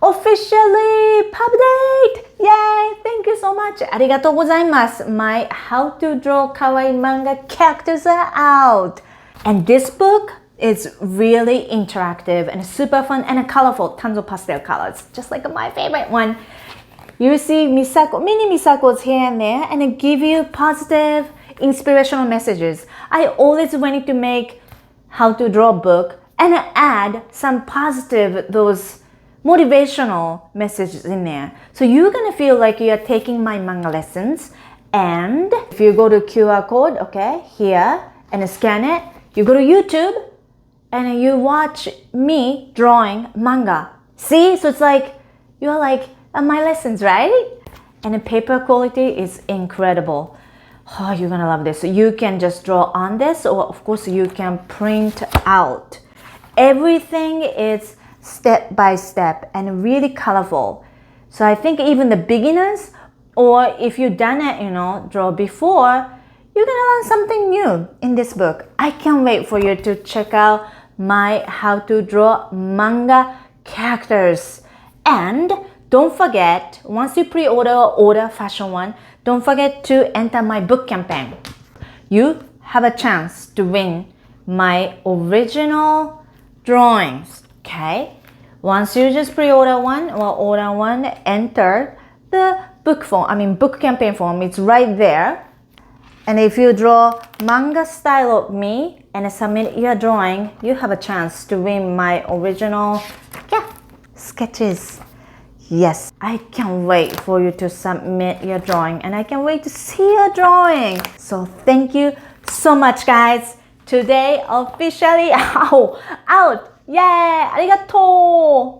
officially pub date! Yay! Thank you so much! ありがとうございます。My How to Draw Kawaii Manga Characters are out! And this book is really interactive and super fun and colorful. Tons of pastel colors, just like my favorite one. You see Misako, mini Misakos here and there, and it give you positive, inspirational messages. I always wanted to make how to draw book and add some positive, those motivational messages in there. So you're gonna feel like you're taking my manga lessons. And if you go to QR code, okay, here, and scan it, you go to YouTube and you watch me drawing manga. See? So it's like, you're like, my lessons, right? And the paper quality is incredible. Oh, you're gonna love this. So you can just draw on this, or of course you can print out. Everything is step by step and really colorful. So I think even the beginners, or if you've done it, draw before, you're gonna learn something new in this book. I can't wait for you to check out my How to Draw Manga Characters. And don't forget, once you pre-order or order fashion one, don't forget to enter my book campaign. You have a chance to win my original drawings, okay? Once you just pre-order one or order one, enter the book campaign form. It's right there. And if you draw manga style of me and submit your drawing, you have a chance to win my original sketches. Yes, I can't wait for you to submit your drawing, and I can't wait to see your drawing. So thank you so much, guys. Today officially out. Yay! ありがとう